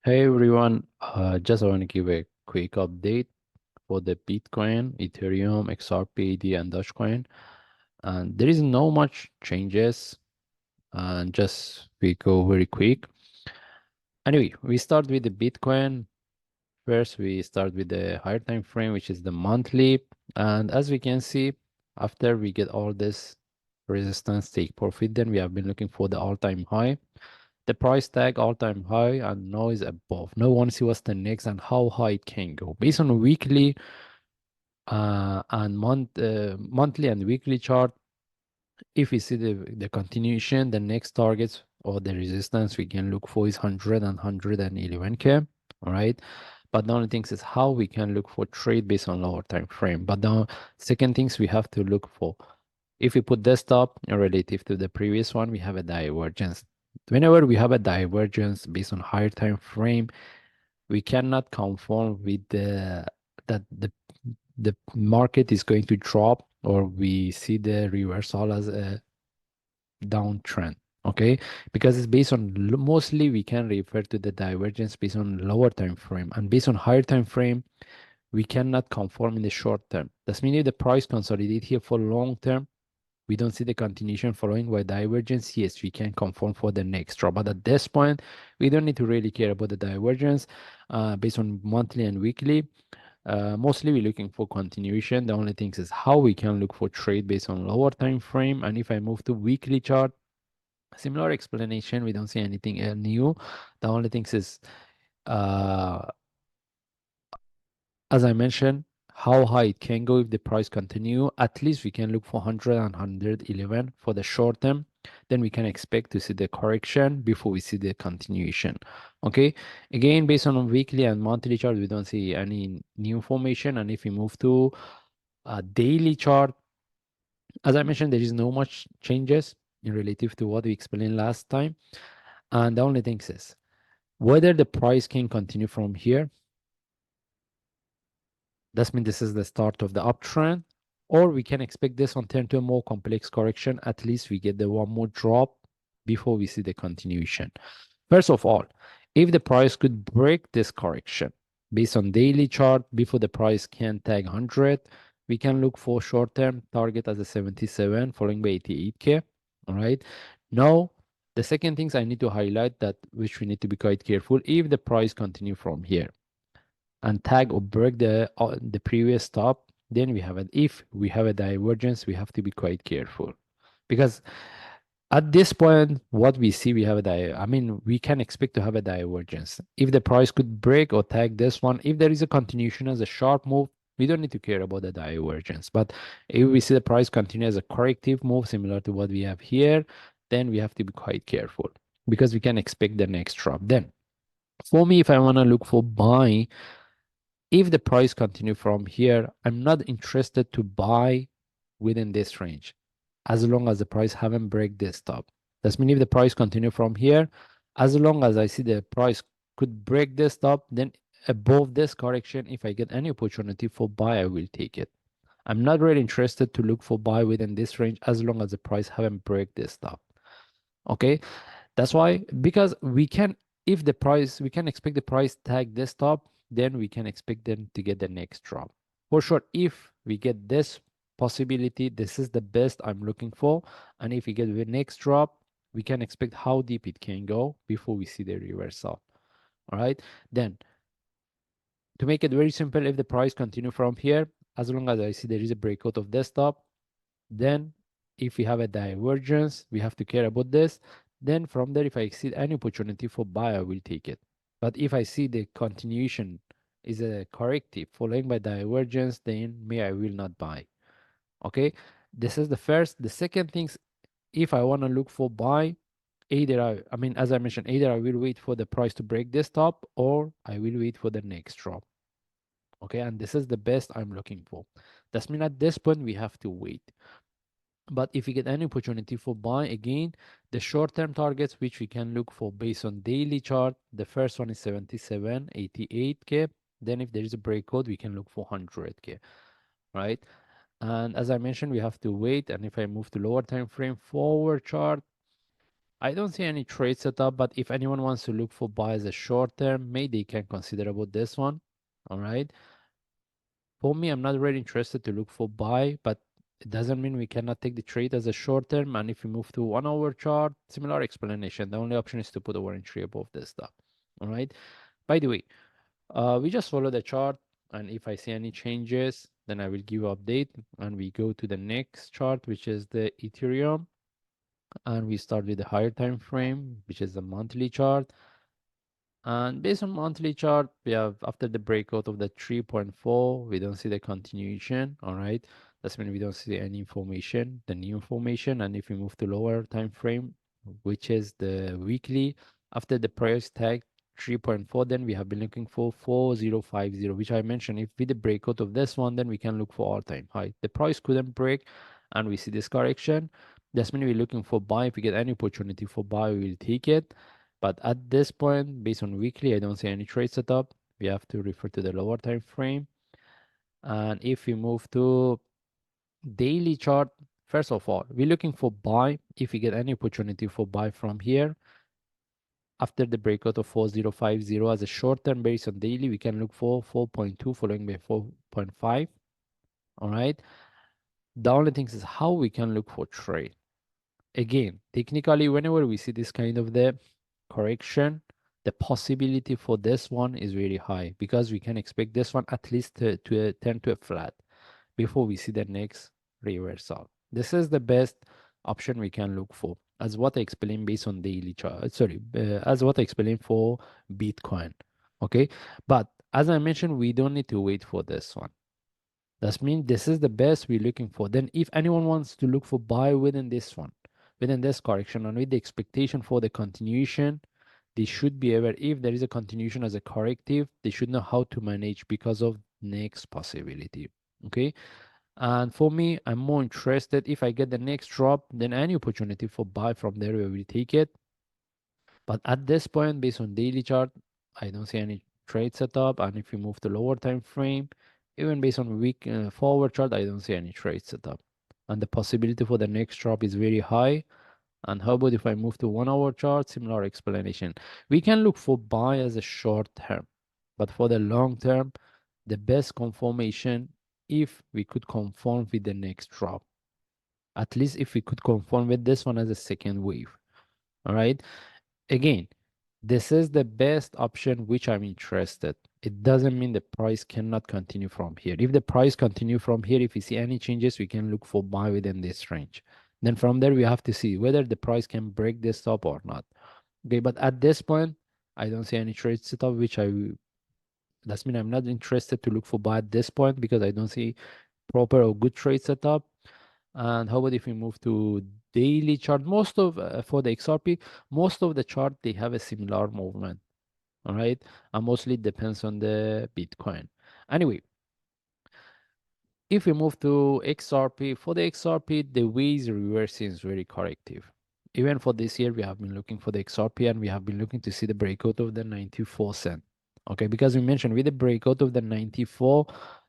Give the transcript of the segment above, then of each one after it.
Hey everyone, just I want to give a quick update for the Bitcoin, Ethereum, XRP, and Dogecoin. And there is no much changes, and just we go very quick. Anyway, we start with the Bitcoin. First, we start with the higher time frame, which is the monthly. And as we can see, after we get all this resistance, take profit, then we have been looking for the all-time high. The price tag all-time high and now is above. Now want to see what's the next and how high it can go. Based on weekly and monthly and weekly chart, if we see the continuation, the next targets or the resistance we can look for is 100 and 111K. All right. But the only thing is how we can look for trade based on lower time frame. But the second things we have to look for, if we put desktop relative to the previous one, we have a divergence. Whenever we have a divergence based on higher time frame, we cannot conform with that the market is going to drop or we see the reversal as a downtrend. Okay, because it's based on mostly we can refer to the divergence based on lower time frame, and based on higher time frame we cannot conform in the short term. That's meaning if the price consolidate here for long term, we don't see the continuation following by divergence. Yes, we can conform for the next drop, but at this point we don't need to really care about the divergence based on monthly and weekly. Mostly we're looking for continuation. The only thing is how we can look for trade based on lower time frame. And if I move to weekly chart, similar explanation, we don't see anything new. The only thing is uh, as I mentioned, how high it can go if the price continue. At least we can look for 100 and 111 for the short term. Then we can expect to see the correction before we see the continuation. Okay. Again, based on a weekly and monthly chart, we don't see any new information. And if we move to a daily chart, as I mentioned, there is no much changes in relative to what we explained last time. And the only thing is whether the price can continue from here. That means this is the start of the uptrend, or we can expect this one turn to a more complex correction. At least we get the one more drop before we see the continuation. First of all, if the price could break this correction based on daily chart before the price can tag 100, we can look for short-term target as a 77 following by 88K. All right. Now, the second things I need to highlight that which we need to be quite careful if the price continue from here and tag or break the previous stop, then we have it. If we have a divergence, we have to be quite careful because at this point, what we see, we have I mean, we can expect to have a divergence. If the price could break or tag this one, if there is a continuation as a sharp move, we don't need to care about the divergence. But if we see the price continue as a corrective move, similar to what we have here, then we have to be quite careful because we can expect the next drop. Then, for me, if I want to look for buy, if the price continue from here, I'm not interested to buy within this range as long as the price haven't break this top. That's mean if the price continue from here, as long as I see the price could break this top, then above this correction, if I get any opportunity for buy, I will take it. I'm not really interested to look for buy within this range as long as the price haven't break this top. Okay, that's why, because we can, if the price, we can expect the price tag this top, then we can expect them to get the next drop. For sure, if we get this possibility, this is the best I'm looking for. And if we get the next drop, we can expect how deep it can go before we see the reversal. All right. Then to make it very simple, if the price continue from here, as long as I see there is a breakout of this top, then if we have a divergence, we have to care about this. Then from there, if I see any opportunity for buy, I will take it. But if I see the continuation is a corrective following by divergence, then may I will not buy. Okay, this is the first. The second things, if I want to look for buy, either I mean, as I mentioned, either I will wait for the price to break this top or I will wait for the next drop. Okay, and this is the best I'm looking for. That's mean at this point we have to wait. But if we get any opportunity for buy, again, the short-term targets which we can look for based on daily chart, the first one is 77, 88K. Then if there is a breakout, we can look for 100K, right? And as I mentioned, we have to wait. And if I move to lower time frame forward chart, I don't see any trade setup, but if anyone wants to look for buy as a short term, maybe they can consider about this one. All right. For me, I'm not really interested to look for buy, but it doesn't mean we cannot take the trade as a short term. And if we move to 1 hour chart, similar explanation. The only option is to put a warrant tree above this stuff. All right. By the way, we just follow the chart, and if I see any changes, then I will give update. And we go to the next chart, which is the Ethereum, and we start with the higher time frame, which is the monthly chart. And based on monthly chart, we have after the breakout of the 3.4, we don't see the continuation. All right, that's when we don't see any information, the new information. And if we move to lower time frame, which is the weekly, after the price tag 3.4, then we have been looking for 4050, which I mentioned. If with the breakout of this one, then we can look for all-time high. The price couldn't break, and we see this correction. That's when we're looking for buy. If we get any opportunity for buy, we will take it. But at this point, based on weekly, I don't see any trade setup. We have to refer to the lower time frame. And if we move to daily chart, first of all, we're looking for buy. If we get any opportunity for buy from here, after the breakout of 4050 as a short term based on daily, we can look for 4.2 following by 4.5. All right. The only thing is how we can look for trade. Again, technically, whenever we see this kind of the correction, the possibility for this one is very high because we can expect this one at least to turn to a flat before we see the next reversal. This is the best option we can look for, as what I explained based on daily chart. Sorry, as what I explained for Bitcoin. Okay, but as I mentioned, we don't need to wait for this one. That means this is the best we're looking for. Then if anyone wants to look for buy within this one, within this correction, and with the expectation for the continuation, they should be aware if there is a continuation as a corrective, they should know how to manage because of next possibility. Okay. And for me, I'm more interested if I get the next drop, then any opportunity for buy from there, we will take it. But at this point, based on daily chart, I don't see any trade setup. And if you move to lower time frame, even based on week forward chart, I don't see any trade setup. And the possibility for the next drop is very high. And how about if I move to 1 hour chart? Similar explanation. We can look for buy as a short term, but for the long term, the best confirmation if we could confirm with the next drop. At least if we could confirm with this one as a second wave. All right. Again, this is the best option which I'm interested. It doesn't mean the price cannot continue from here. If the price continue from here, if we see any changes, we can look for buy within this range. Then from there, we have to see whether the price can break this top or not. Okay, but at this point, I don't see any trade setup, which that's mean I'm not interested to look for buy at this point because I don't see proper or good trade setup. And how about if we move to daily chart? Most of for the XRP, most of the chart they have a similar movement. All right, and mostly it depends on the Bitcoin. Anyway, if we move to XRP, for the XRP, the ways reversing is very corrective. Even for this year, we have been looking for the XRP and we have been looking to see the breakout of the 94 cent. Okay, because we mentioned with the breakout of the 94,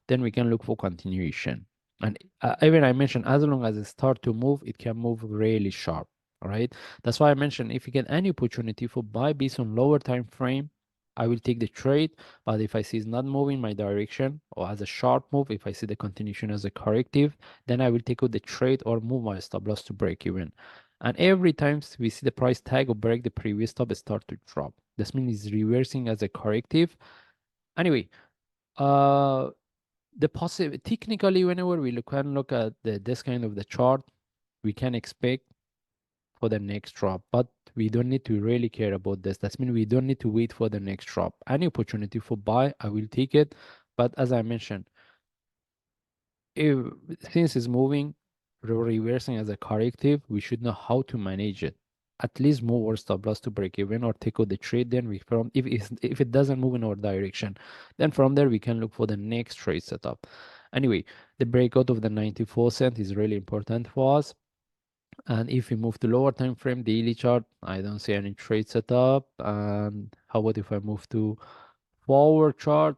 then we can look for continuation. And even I mentioned as long as it start to move, it can move really sharp. All right. That's why I mentioned if you get any opportunity for buy based on lower time frame, I will take the trade. But if I see it's not moving my direction or as a sharp move, if I see the continuation as a corrective, then I will take out the trade or move my stop loss to break even. And every time we see the price tag or break the previous stop, it start to drop. This means it's reversing as a corrective. Anyway, uh, the possible technically, whenever we look at this kind of the chart, we can expect for the next drop, but we don't need to really care about this. That means we don't need to wait for the next drop. Any opportunity for buy, I will take it. But as I mentioned, if since it's moving, reversing as a corrective, we should know how to manage it. At least move our stop loss to break even or take out the trade. Then we from if it doesn't move in our direction, then from there we can look for the next trade setup. Anyway, the breakout of the 94 cent is really important for us. And if we move to lower time frame, daily chart, I don't see any trade setup. And how about if I move to forward chart?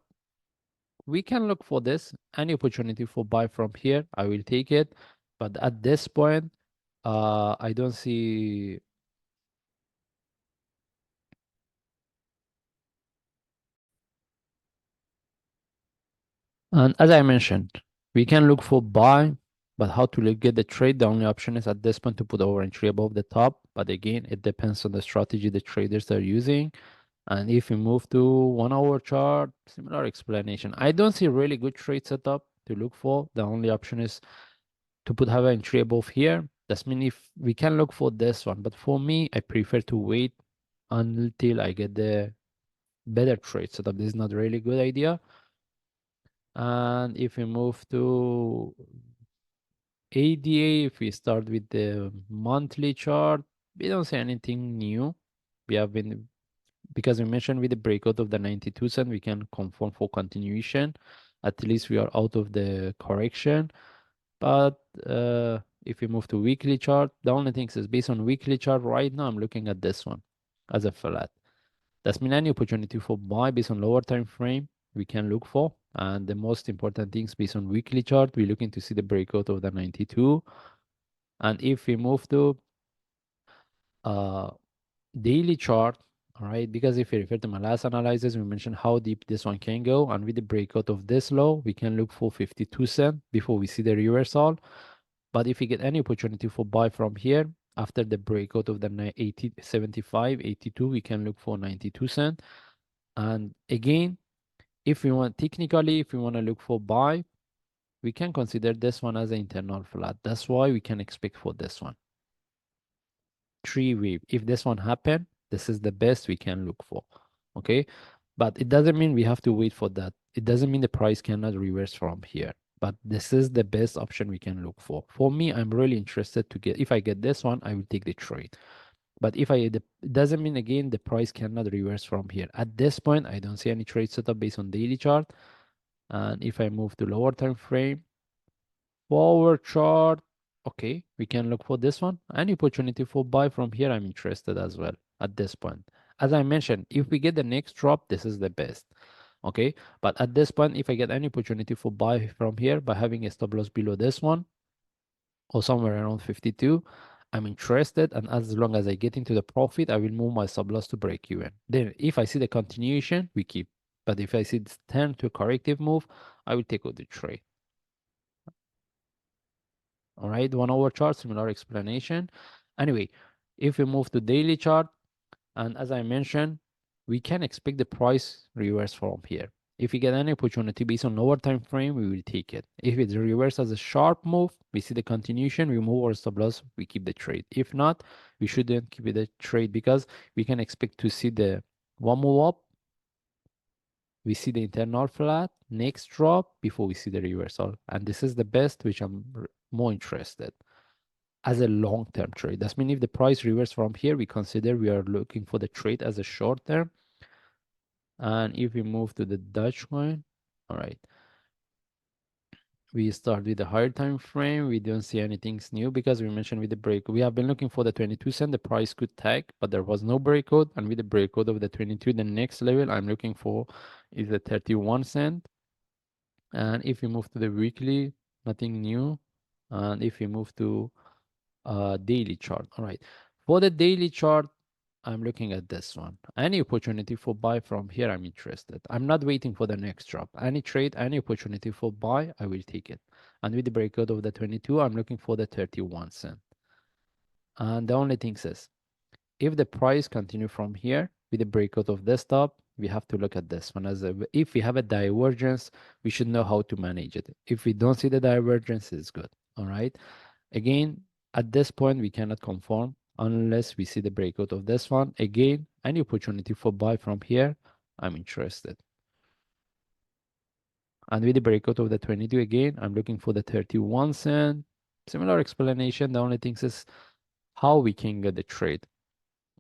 We can look for this. Any opportunity for buy from here, I will take it. But at this point, I don't see And as I mentioned, we can look for buy, but how to get the trade? The only option is at this point to put our entry above the top. But again, it depends on the strategy the traders are using. And if we move to 1 hour chart, similar explanation. I don't see really good trade setup to look for. The only option is to put have an entry above here. That's mean if we can look for this one. But for me, I prefer to wait until I get the better trade setup. This is not really good idea. And if we move to ADA, if we start with the monthly chart, we don't see anything new. We have been, because we mentioned with the breakout of the 92 cent, we can confirm for continuation. At least we are out of the correction. But if we move to weekly chart, the only thing is based on weekly chart right now, I'm looking at this one as a flat. That's mean any opportunity for buy based on lower time frame we can look for. And the most important things based on weekly chart, we're looking to see the breakout of the 92. And if we move to uh, daily chart, all right, because if we refer to my last analysis, we mentioned how deep this one can go. And with the breakout of this low, we can look for 52 cent before we see the reversal. But if we get any opportunity for buy from here, after the breakout of the 80, 75, 82, we can look for 92 cent. And again, if we want technically, if we want to look for buy, we can consider this one as an internal flat. That's why we can expect for this one. Three wave. If this one happen, this is the best we can look for. Okay. But it doesn't mean we have to wait for that. It doesn't mean the price cannot reverse from here. But this is the best option we can look for. For me, I'm really interested to get, if I get this one, I will take the trade. But if it doesn't mean again the price cannot reverse from here. At this point, I don't see any trade setup based on daily chart. And if I move to lower time frame, forward chart, okay, we can look for this one. Any opportunity for buy from here, I'm interested as well at this point. As I mentioned, if we get the next drop, this is the best. Okay, but at this point, if I get any opportunity for buy from here by having a stop loss below this one or somewhere around 52, I'm interested. And as long as I get into the profit, I will move my stop loss to break even. Then if I see the continuation, we keep. But if I see this turn to a corrective move, I will take out the trade. All right, 1 hour chart, similar explanation. Anyway, if we move to daily chart, and as I mentioned, we can expect the price reverse from here. If we get any opportunity based on lower time frame, we will take it. If it reverses as a sharp move, we see the continuation, we move our stop loss, we keep the trade. If not, we shouldn't keep the trade because we can expect to see the one move up, we see the internal flat, next drop before we see the reversal. And this is the best, which I'm more interested as a long-term trade. That means if the price reverse from here, we consider we are looking for the trade as a short term. And if we move to the Dogecoin, all right, we start with the higher time frame. We don't see anything new because we mentioned with the break, we have been looking for the 22 cent, the price could tag, but there was no breakout. And with the breakout of the 22, the next level I'm looking for is the 31 cent. And if we move to the weekly, nothing new. And if we move to daily chart, all right, for the daily chart, I'm looking at this one. Any opportunity for buy from here, I'm interested. I'm not waiting for the next drop. Any trade, any opportunity for buy, I will take it. And with the breakout of the 22, I'm looking for the 31 cent. And the only thing is, if the price continue from here with the breakout of this top, we have to look at this one as if we have a divergence, we should know how to manage it. If we don't see the divergence, it's good. All right. Again, at this point, we cannot confirm unless we see the breakout of this one. Again, any opportunity for buy from here, I'm interested. And with the breakout of the 22 again, I'm looking for the 31 cent. Similar explanation. The only thing is how we can get the trade.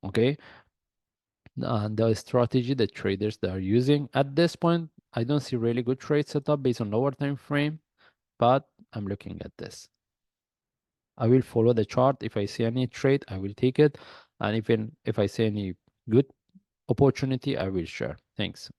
Okay. And the strategy that traders that are using at this point, I don't see really good trade setup based on lower time frame, but I'm looking at this. I will follow the chart. If I see any trade, I will take it. And if I see any good opportunity, I will share. Thanks.